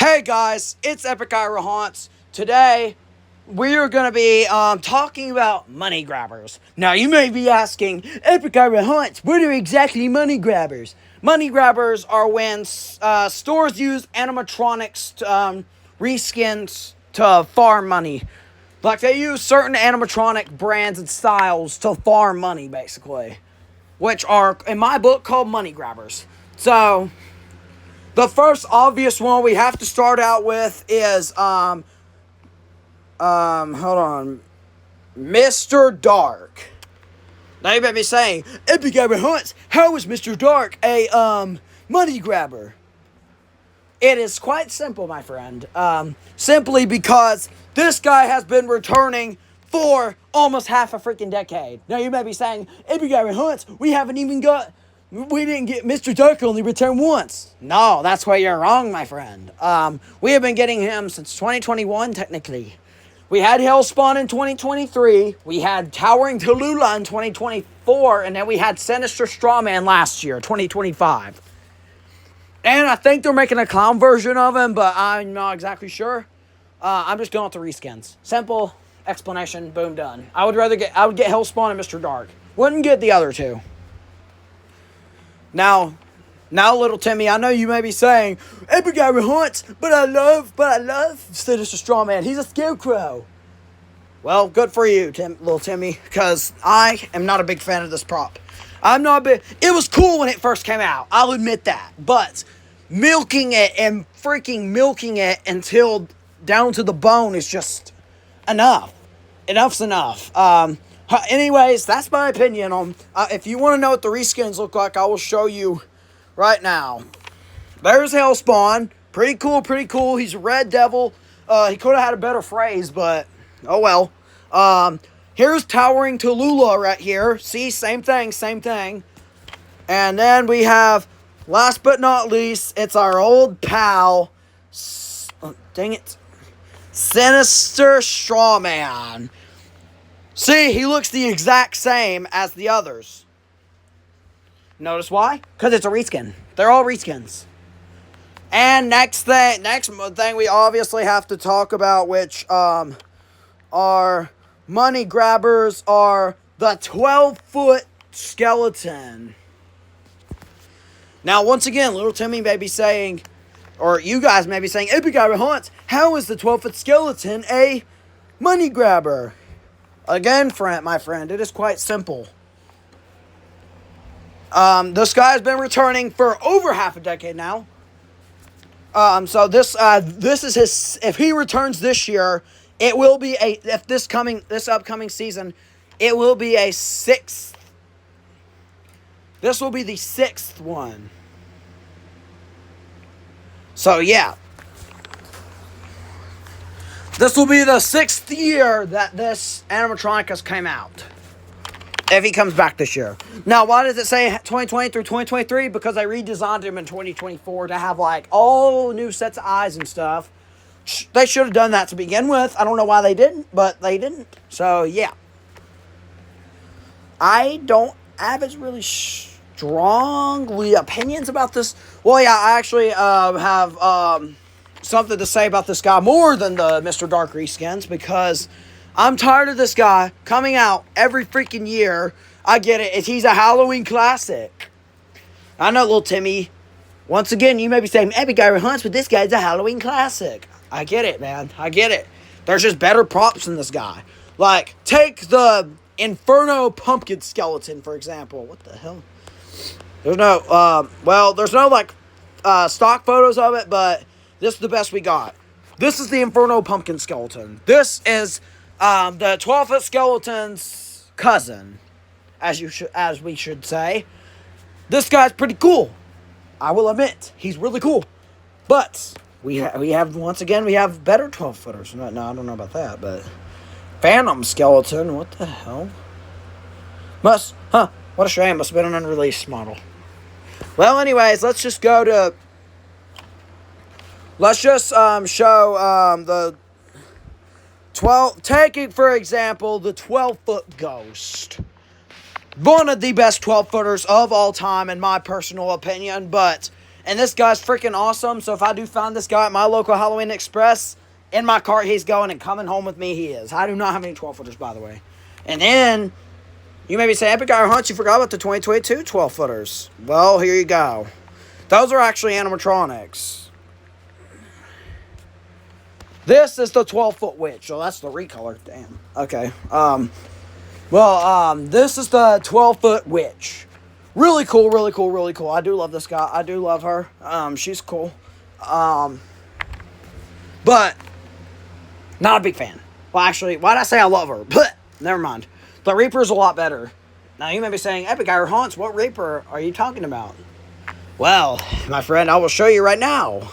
Hey guys, it's Epic Ira Haunts. Today, we are going to be talking about money grabbers. Now, you may be asking, Epic Ira Haunts, what are exactly money grabbers? Money grabbers are when stores use animatronics to reskins to farm money. Like, they use certain animatronic brands and styles to farm money, basically. Which are, in my book, called money grabbers. So, the first obvious one we have to start out with is, hold on, Mr. Dark. Now you may be saying, Epic Ira Hunts, how is Mr. Dark a, money grabber? It is quite simple, my friend. Simply because this guy has been returning for almost half a freaking decade. Now you may be saying, Epic Ira Hunts, we didn't get Mr. Dark only returned once. No, that's where you're wrong, my friend. We have been getting him since 2021, technically. We had Hellspawn in 2023. We had Towering Tallulah in 2024. And then we had Sinister Strawman last year, 2025. And I think they're making a clown version of him, but I'm not exactly sure. I'm just going with the reskins. Simple explanation, boom, done. I would get Hellspawn and Mr. Dark. Wouldn't get the other two. Now, little Timmy, I know you may be saying, Epic Ira Hunts, but I love Sinister Strawman. He's a scarecrow. Well, good for you, little Timmy, because I am not a big fan of this prop. I'm not a big... It was cool when it first came out. I'll admit that. But milking it and freaking milking it until down to the bone is just enough. Enough's enough. Anyways, that's my opinion on... if you want to know what the reskins look like, I will show you right now. There's Hellspawn. Pretty cool. He's a red devil. He could have had a better phrase, but... Oh well. Here's Towering Tallulah right here. See, same thing. And then we have, last but not least, it's our old pal, dang it, Sinister Strawman. See, he looks the exact same as the others. Notice why? Because it's a reskin. They're all reskins. And next thing we obviously have to talk about, which are money grabbers, are the 12-foot skeleton. Now, once again, little Timmy may be saying, or you guys may be saying, Epic Ira Hunts, how is the 12-foot skeleton a money grabber? Again, my friend, it is quite simple. This guy has been returning for over half a decade now. So this is his, if he returns this year, it will be this upcoming season, it will be a sixth. This will be the sixth one. So yeah. This will be the sixth year that this animatronic has came out. If he comes back this year. Now, why does it say 2020 through 2023? Because I redesigned him in 2024 to have like all new sets of eyes and stuff. They should have done that to begin with. I don't know why they didn't, but they didn't. So, yeah. I don't have as really strongly opinions about this. Well, yeah, I actually have something to say about this guy more than the Mr. Dark reskins, because I'm tired of this guy coming out every freaking year. I get it. He's a Halloween classic. I know, little Timmy. Once again, you may be saying, Epic Ira Hunts, but this guy's a Halloween classic. I get it, man. I get it. There's just better props than this guy. Like, take the Inferno Pumpkin Skeleton, for example. What the hell? There's no, there's no, stock photos of it, but this is the best we got. This is the Inferno Pumpkin Skeleton. This is, the 12-foot skeleton's cousin, as we should say. This guy's pretty cool. I will admit, he's really cool. But we have once again better 12-footers. No, I don't know about that, but Phantom Skeleton, what the hell? What a shame. Must have been an unreleased model. Well, anyways, let's just show the taking for example the 12-foot Ghost. One of the best 12-footers of all time, in my personal opinion, but And this guy's freaking awesome. So if I do find this guy at my local Halloween Express, in my cart he's going, and coming home with me he is. I do not have any 12-footers, by the way. And then, you may be saying, Epic Guy Hunts, you forgot about the 2022 12-footers. Well, here you go. Those are actually animatronics. This is the 12-foot witch. So that's the recolor. Damn. Okay. This is the 12-foot witch. Really cool, really cool, really cool. I do love this guy. I do love her. She's cool. But not a big fan. Well, actually, why'd I say I love her? But never mind. The Reaper's a lot better. Now, you may be saying, Epic Guy Haunts, what Reaper are you talking about? Well, my friend, I will show you right now.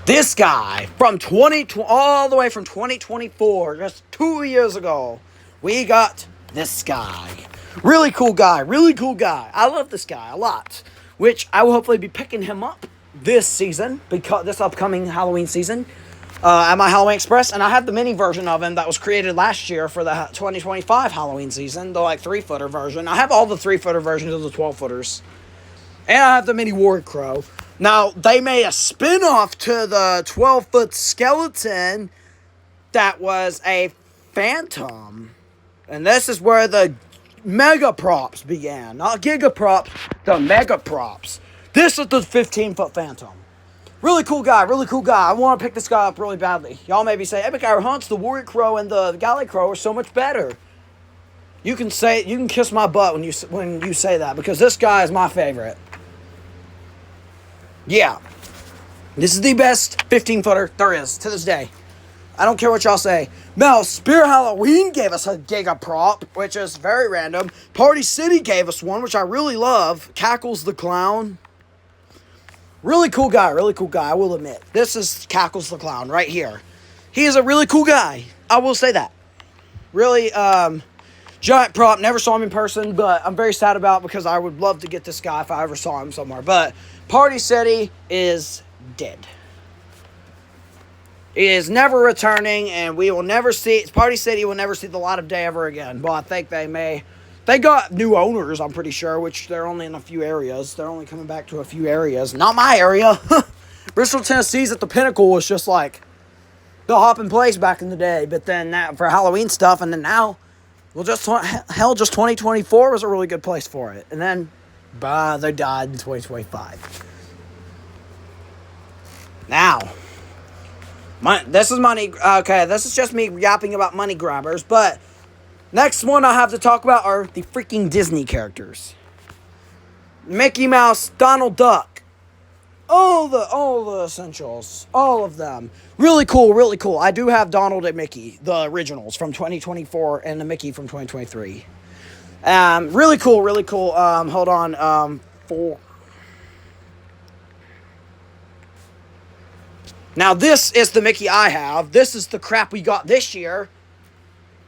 This guy, from all the way from 2024, just 2 years ago, we got this guy. Really cool guy, really cool guy. I love this guy a lot, which I will hopefully be picking him up this season, because this upcoming Halloween season, at my Halloween Express. And I have the mini version of him that was created last year for the 2025 Halloween season, the 3-footer version. I have all the 3-footer versions of the 12-footers. And I have the mini War Crow. Now, they made a spin-off to the 12-foot skeleton that was a phantom. And this is where the mega props began. Not giga props, the mega props. This is the 15-foot phantom. Really cool guy, really cool guy. I want to pick this guy up really badly. Y'all may be saying, Epic Guy Hunts, the Warrior Crow and the Galley Crow are so much better. You can kiss my butt when you say that, because this guy is my favorite. Yeah. This is the best 15-footer there is to this day. I don't care what y'all say. Now, Spirit Halloween gave us a giga prop, which is very random. Party City gave us one, which I really love. Cackles the Clown. Really cool guy, I will admit. This is Cackles the Clown right here. He is a really cool guy. I will say that. Really, giant prop. Never saw him in person, but I'm very sad about it, because I would love to get this guy if I ever saw him somewhere. But Party City is dead. He is never returning, and we will never see... Party City will never see the light of day ever again. Well, I think they may... They got new owners, I'm pretty sure, which they're only in a few areas. They're only coming back to a few areas. Not my area. Bristol, Tennessee's at the Pinnacle was just like the hopping place back in the day. But then that for Halloween stuff, and then now, well, just 2024 was a really good place for it. And then, they died in 2025. Now... this is money. Okay, this is just me yapping about money grabbers. But next one I have to talk about are the freaking Disney characters. Mickey Mouse, Donald Duck, all the essentials, all of them. Really cool, really cool. I do have Donald and Mickey, the originals from 2024, and the Mickey from 2023. Really cool, really cool. Hold on. Now, this is the Mickey I have. This is the crap we got this year.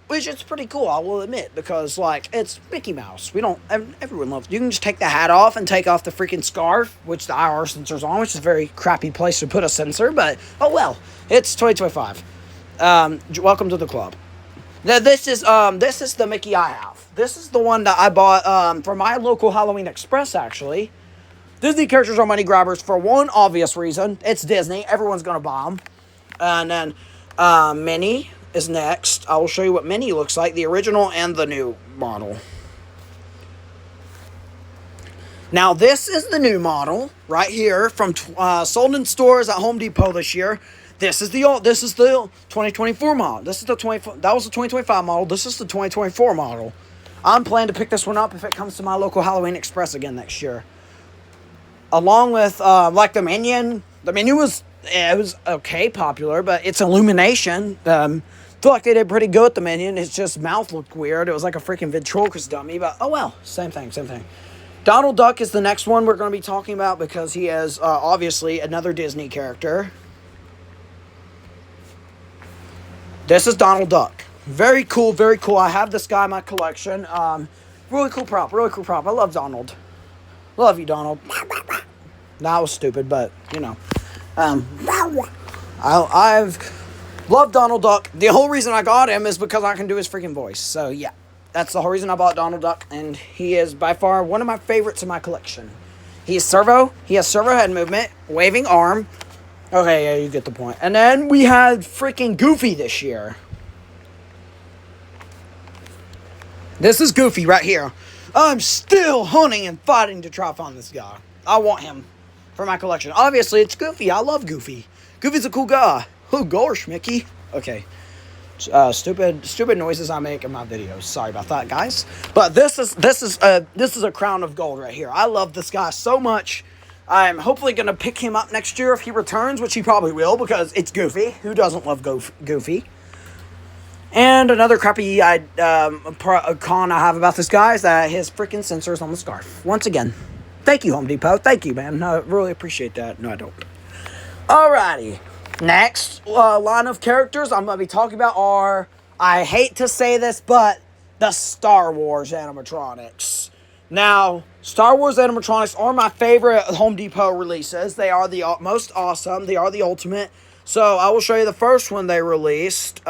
Which is pretty cool, I will admit. Because, it's Mickey Mouse. Everyone loves it. You can just take the hat off and take off the freaking scarf. Which the IR sensor's on. Which is a very crappy place to put a sensor. But, oh well. It's 2025. Welcome to the club. Now, this is the Mickey I have. This is the one that I bought from my local Halloween Express, actually. Disney characters are money grabbers for one obvious reason. It's Disney. Everyone's going to buy them. And then Minnie is next. I will show you what Minnie looks like. The original and the new model. Now, this is the new model right here from sold in stores at Home Depot this year. This is the 2024 model. That was the 2025 model. This is the 2024 model. I'm planning to pick this one up if it comes to my local Halloween Express again next year. Along with, the Minion. The Minion was okay popular, but its Illumination, feel like they did pretty good with the Minion. It's just mouth looked weird. It was like a freaking ventriloquist dummy, but oh well, same thing. Donald Duck is the next one we're going to be talking about, because he is, obviously, another Disney character. This is Donald Duck. Very cool, very cool. I have this guy in my collection. Really cool prop. I love Donald. Love you, Donald. That was stupid, but, I've loved Donald Duck. The whole reason I got him is because I can do his freaking voice. So, yeah. That's the whole reason I bought Donald Duck, and he is by far one of my favorites in my collection. He has servo head movement, waving arm. Okay, yeah, you get the point. And then we had freaking Goofy this year. This is Goofy right here. I'm still hunting and fighting to try to find this guy. I want him for my collection. Obviously, it's Goofy. I love Goofy. Goofy's a cool guy. Oh gosh, Mickey. Okay. Stupid noises I make in my videos. Sorry about that, guys. But this is a crown of gold right here. I love this guy so much. I'm hopefully gonna pick him up next year if he returns, which he probably will because it's Goofy. Who doesn't love Goofy? And another crappy con I have about this guy is that his freaking sensors on the scarf. Once again, thank you, Home Depot. Thank you, man. No, I really appreciate that. No, I don't. Alrighty. Next line of characters I'm going to be talking about are, I hate to say this, but the Star Wars animatronics. Now, Star Wars animatronics are my favorite Home Depot releases. They are the most awesome. They are the ultimate. So, I will show you the first one they released,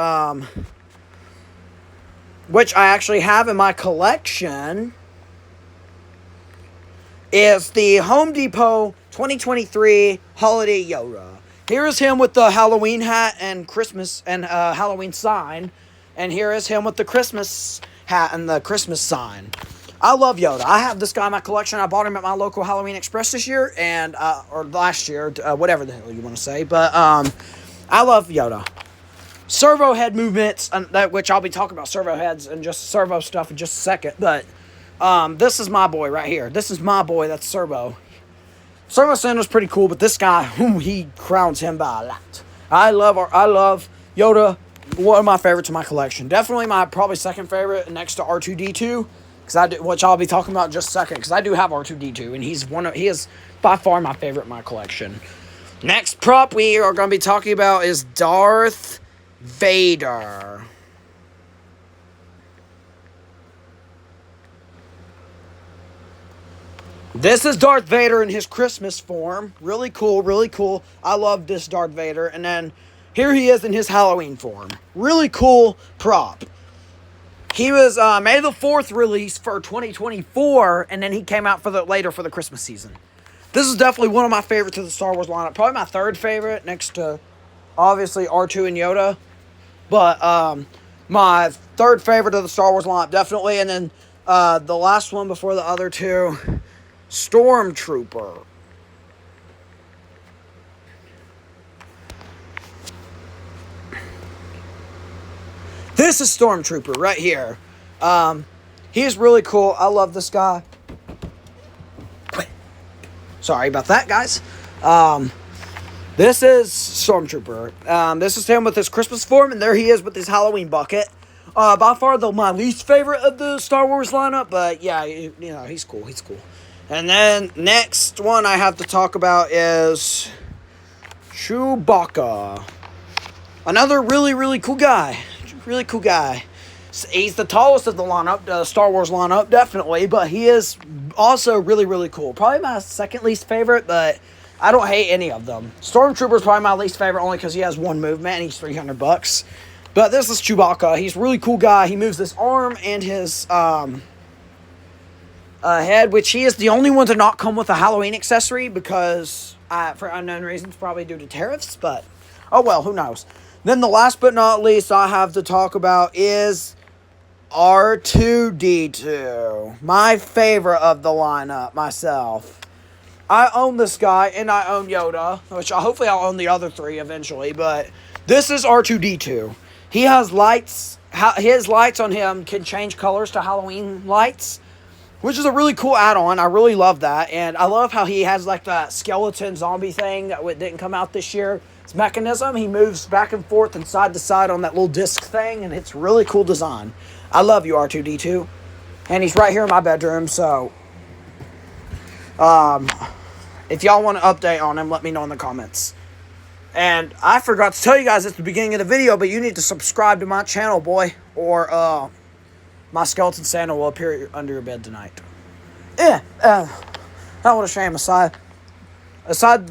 which I actually have in my collection, is the Home Depot 2023 Holiday Yoda. Here is him with the Halloween hat and Christmas and Halloween sign. And here is him with the Christmas hat and the Christmas sign. I love Yoda. I have this guy in my collection. I bought him at my local Halloween Express this year, and or last year, whatever the hell you want to say. But I love Yoda. Servo head movements, which I'll be talking about servo heads and just servo stuff in just a second. But this is my boy right here. This is my boy. That's Servo. Servo Santa's pretty cool, but this guy, he crowns him by a lot. I love Yoda. One of my favorites in my collection. Definitely my probably second favorite next to R2-D2, which I'll be talking about in just a second, because I do have R2-D2, and he is by far my favorite in my collection. Next prop we are going to be talking about is Darth Vader. This is Darth Vader in his Christmas form. Really cool, really cool. I love this Darth Vader. And then here he is in his Halloween form. Really cool prop. He was May the 4th release for 2024, and then he came out later for the Christmas season. This is definitely one of my favorites of the Star Wars lineup. Probably my third favorite, next to, obviously, R2 and Yoda. But my third favorite of the Star Wars lineup, definitely. And then the last one before the other two, Stormtrooper. This is Stormtrooper right here. He's really cool. I love this guy. Sorry about that, guys. This is Stormtrooper. This is him with his Christmas form, and there he is with his Halloween bucket. By far, my least favorite of the Star Wars lineup, but yeah, you know, he's cool. He's cool. And then, next one I have to talk about is Chewbacca. Another really, really cool guy. Really cool guy. He's the tallest of the lineup, the Star Wars lineup, definitely, but he is also really, really cool. Probably my second least favorite, but I don't hate any of them. Stormtrooper's probably my least favorite only because he has one movement and he's $300. But this is Chewbacca. He's a really cool guy. He moves this arm and his head, which he is the only one to not come with a Halloween accessory because, for unknown reasons, probably due to tariffs, but oh well, who knows. Then the last but not least I have to talk about is R2-D2. My favorite of the lineup, myself. I own this guy, and I own Yoda, which hopefully I'll own the other three eventually, but this is R2-D2. He has lights. His lights on him can change colors to Halloween lights, which is a really cool add-on. I really love that. And I love how he has like that skeleton zombie thing that didn't come out this year. His mechanism, he moves back and forth and side to side on that little disc thing, and it's really cool design. I love you, R2-D2. And he's right here in my bedroom, so if y'all want an update on him, let me know in the comments. And I forgot to tell you guys at the beginning of the video, but you need to subscribe to my channel, boy, or my skeleton Santa will appear under your bed tonight. Not what a shame. Aside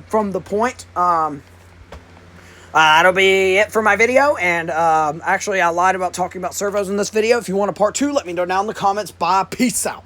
from the point, I That'll be it for my video, and actually I lied about talking about servos in this video. If you want a part 2, let me know down in the comments. Bye, peace out.